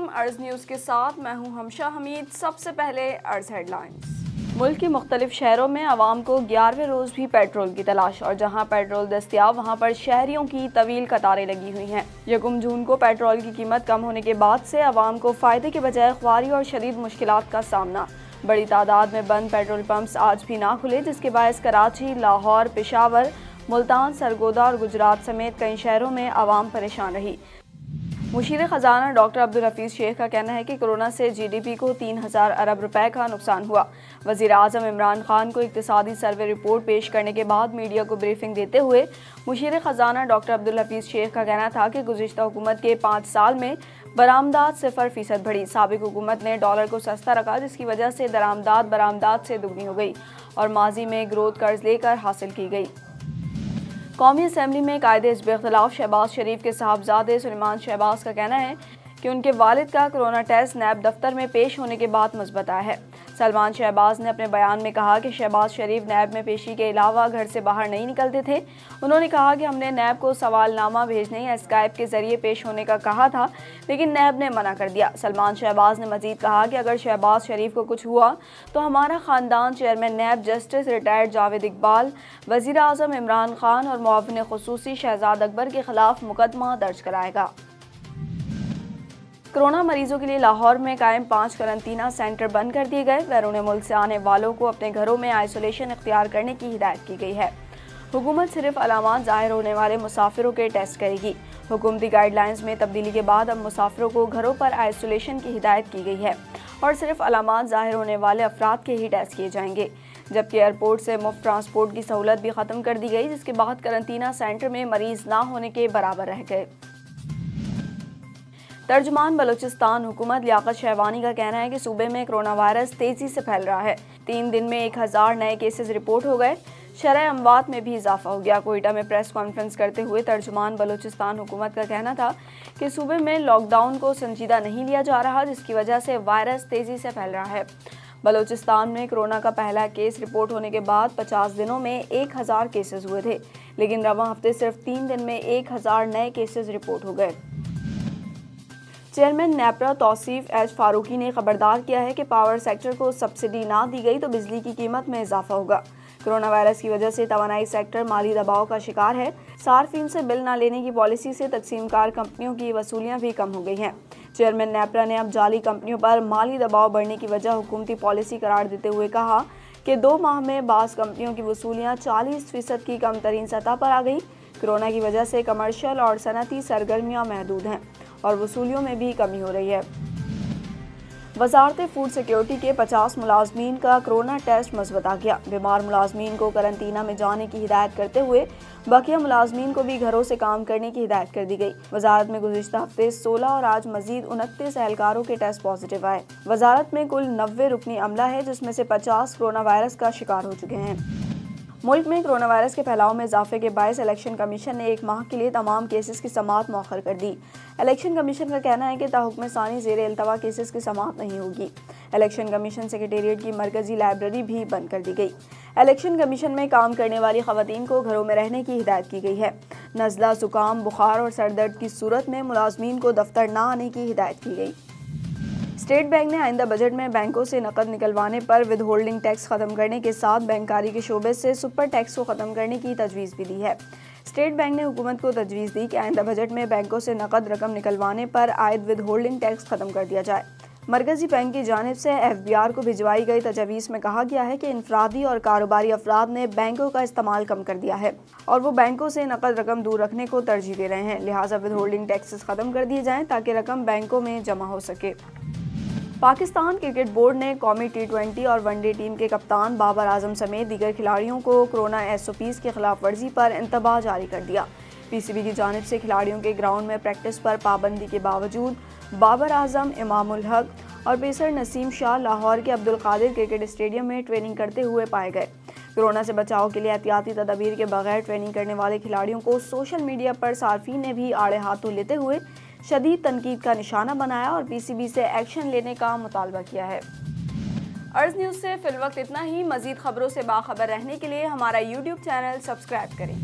अस्सलाम, अर्ज न्यूज़ के साथ मैं हूं हमशा हमीद। सबसे पहले अर्ज हेडलाइंस। मुल्क के मुख्तलिफ शहरों में आवाम को 11वें रोज़ भी पेट्रोल की तलाश और जहां पेट्रोल दस्तियाब वहां पर शहरियों की तवील कतारें लगी हुई हैं। 1 जून को पेट्रोल की कीमत कम होने के बाद से आवाम को फ़ायदे के बजाय ख्वारी और शदीद मुश्किलात का सामना। बड़ी तादाद में बंद पेट्रोल पंप्स आज भी ना खुले, जिसके बायस कराची, लाहौर, पेशावर, मुल्तान, सरगोदा और गुजरात समेत कई शहरों में आवाम परेशान रही। मुशीर ख़जाना डॉक्टर अब्दुल हफीज़ शेख का कहना है कि कोरोना से GDP को 3000 अरब रुपए का नुकसान हुआ। वज़ीर आज़म इमरान खान को इक़्तिसादी सर्वे रिपोर्ट पेश करने के बाद मीडिया को ब्रीफिंग देते हुए मुशीर ख़जाना डॉक्टर अब्दुल हफीज़ शेख का कहना था कि गुज़िश्ता हुकूमत के 5 साल में बरामदात 0% बढ़ी। साबिक़ हुकूमत ने डॉलर को सस्ता रखा, जिसकी वजह से दरामदात बरामदात से दुगनी हो गई और माजी में ग्रोथ कर्ज लेकर हासिल की गई। कौमी असम्बली में कायदे हिज़्ब इख्तिलाफ शहबाज शरीफ के साहबजादे सुलेमान शहबाज का कहना है कि उनके वालिद का कोरोना टेस्ट नैब दफ्तर में पेश होने के बाद मुस्बत आया है। सलमान शहबाज ने अपने बयान में कहा कि शहबाज शरीफ नैब में पेशी के अलावा घर से बाहर नहीं निकलते थे। उन्होंने कहा कि हमने नैब को सवालनामा भेजने या स्काइप के जरिए पेश होने का कहा था, लेकिन नैब ने मना कर दिया। सलमान शहबाज ने मजीद कहा कि अगर शहबाज शरीफ को कुछ हुआ तो हमारा ख़ानदान chairman NAB justice retired Javed Iqbal, वज़ीर आज़म इमरान खान और मुआविन ख़ुसूसी शहजाद अकबर के खिलाफ मुकदमा दर्ज कराएगा। कोरोना मरीजों के लिए लाहौर में कायम 5 करंतना सेंटर बंद कर दिए गए। बैरून मुल्क से आने वालों को अपने घरों में आइसोलेशन इख्तियार करने की हिदायत की गई है। हुकूमत सिर्फ अलामात ज़ाहिर होने वाले मुसाफिरों के टेस्ट करेगी। हुकूमती गाइडलाइंस में तब्दीली के बाद अब मुसाफिरों को घरों पर आइसोलेशन की हिदायत की गई है और सिर्फ अलामात ज़ाहिर होने वाले अफराद के ही टेस्ट किए जाएंगे। जबकि एयरपोर्ट से मुफ्त ट्रांसपोर्ट की सहूलत भी ख़त्म कर दी गई, जिसके बाद करंतना सेंटर में मरीज ना होने के बराबर रह गए। तर्जुमान बलूचिस्तान हुकूमत लियाकत शहवानी का कहना है कि सूबे में कोरोना वायरस तेजी से फैल रहा है। 3 दिन में 1000 नए केसेस रिपोर्ट हो गए। शरह अमवात में भी इजाफा हो गया। कोयटा में प्रेस कॉन्फ्रेंस करते हुए तर्जुमान बलूचिस्तान हुकूमत का कहना था कि सूबे में लॉकडाउन को संजीदा नहीं लिया जा रहा, जिसकी वजह से वायरस तेजी से फैल रहा है। बलूचिस्तान में कोरोना का पहला केस रिपोर्ट होने के बाद 50 दिनों में 1000 केसेस हुए थे, लेकिन रवां हफ्ते सिर्फ 3 दिन में 1000 नए केसेस रिपोर्ट हो गए। चेयरमैन नेपरा तौसीफ एच फारूकी ने खबरदार किया है कि पावर सेक्टर को सब्सिडी ना दी गई तो बिजली की कीमत में इजाफा होगा। कोरोना वायरस की वजह से तवानाई सेक्टर माली दबाव का शिकार है। सार्फिन से बिल न लेने की पॉलिसी से तकसीमकार कंपनियों की वसूलियां भी कम हो गई हैं। चेयरमैन नेपरा ने अब जाली कंपनियों पर माली दबाव बढ़ने की वजह हुकूमती पॉलिसी करार देते हुए कहा कि 2 माह में बास कंपनियों की वसूलियाँ 40% की कम तरीन सतह पर आ गई। कोरोना की वजह से कमर्शियल और सनती सरगर्मियाँ महदूद हैं और वसूलियों में भी कमी हो रही है। वजारत फूड सिक्योरिटी के 50 मुलाजमीन का कोरोना टेस्ट मुस्बत आ गया। बीमार मुलाजमीन को करंतना में जाने की हिदायत करते हुए बाकिया मुलाजमीन को भी घरों से काम करने की हिदायत कर दी गई। वजारत में गुज़िश्ता हफ्ते 16 और आज मजीद 29 एहलकारों के टेस्ट पॉजिटिव आए। वजारत में कुल 90 रुकनी अमला है, जिसमें से 50 कोरोना वायरस का शिकार हो चुके हैं। मुल्क में कोरोना वायरस के फैलाव में इजाफे के बायस इलेक्शन कमीशन ने 1 माह के लिए तमाम केसेस की समाअत मौखर कर दी। इलेक्शन कमीशन का कहना है कि ताहुक्म सानी ज़ेरे इल्तवा केसेस की समाअत नहीं होगी। इलेक्शन कमीशन सेक्रेटेरिएट की मरकजी लाइब्रेरी भी बंद कर दी गई। इलेक्शन कमीशन में काम करने वाली खवातीन को घरों में रहने की हिदायत की गई है। नज़ला, जुकाम, बुखार और सरदर्द की सूरत में मुलाजमीन को दफ्तर न आने की हिदायत की गई। स्टेट बैंक ने आइंदा बजट में बैंकों से नकद निकलवाने पर विद होल्डिंग टैक्स खत्म करने के साथ बैंकारी के शोबे से सुपर टैक्स को खत्म करने की तजवीज़ भी दी है। स्टेट बैंक ने हुकूमत को तजवीज़ दी कि आइंदा बजट में बैंकों से नकद रकम निकलवाने पर आयद विद होल्डिंग टैक्स खत्म कर दिया जाए। मरकजी बैंक की जानिब से FBR को भिजवाई गई तजवीज़ में कहा गया है कि इनफरादी और कारोबारी अफराद ने बैंकों का इस्तेमाल कम कर दिया है और वो बैंकों से नकद रकम दूर रखने को तरजीह दे रहे हैं। लिहाजा विद होल्डिंग टैक्सेस खत्म कर दिए जाएँ ताकि रकम बैंकों में जमा हो सके। पाकिस्तान क्रिकेट बोर्ड ने कौमी T20 और वनडे टीम के कप्तान बाबर आजम समेत दीगर खिलाड़ियों को कोरोना SOPs की खिलाफ वर्जी पर इंतबाह जारी कर दिया। PCB की जानिब से खिलाड़ियों के ग्राउंड में प्रैक्टिस पर पाबंदी के बावजूद बाबर आजम, इमामुल हक और पेसर नसीम शाह लाहौर के अब्दुल कादिर क्रिकेट स्टेडियम में ट्रेनिंग करते हुए पाए गए। कोरोना से बचाव के लिए एहतियाती तदाबीर के बगैर ट्रेनिंग करने वाले खिलाड़ियों को सोशल मीडिया पर सार्फिन ने भी आड़े हाथों लेते हुए शदीद तनकीद का निशाना बनाया और PCB से एक्शन लेने का मुतालबा किया है। अर्ज न्यूज़ से फिलवक्त इतना ही। मज़ीद खबरों से बाखबर रहने के लिए हमारा YouTube चैनल सब्सक्राइब करें।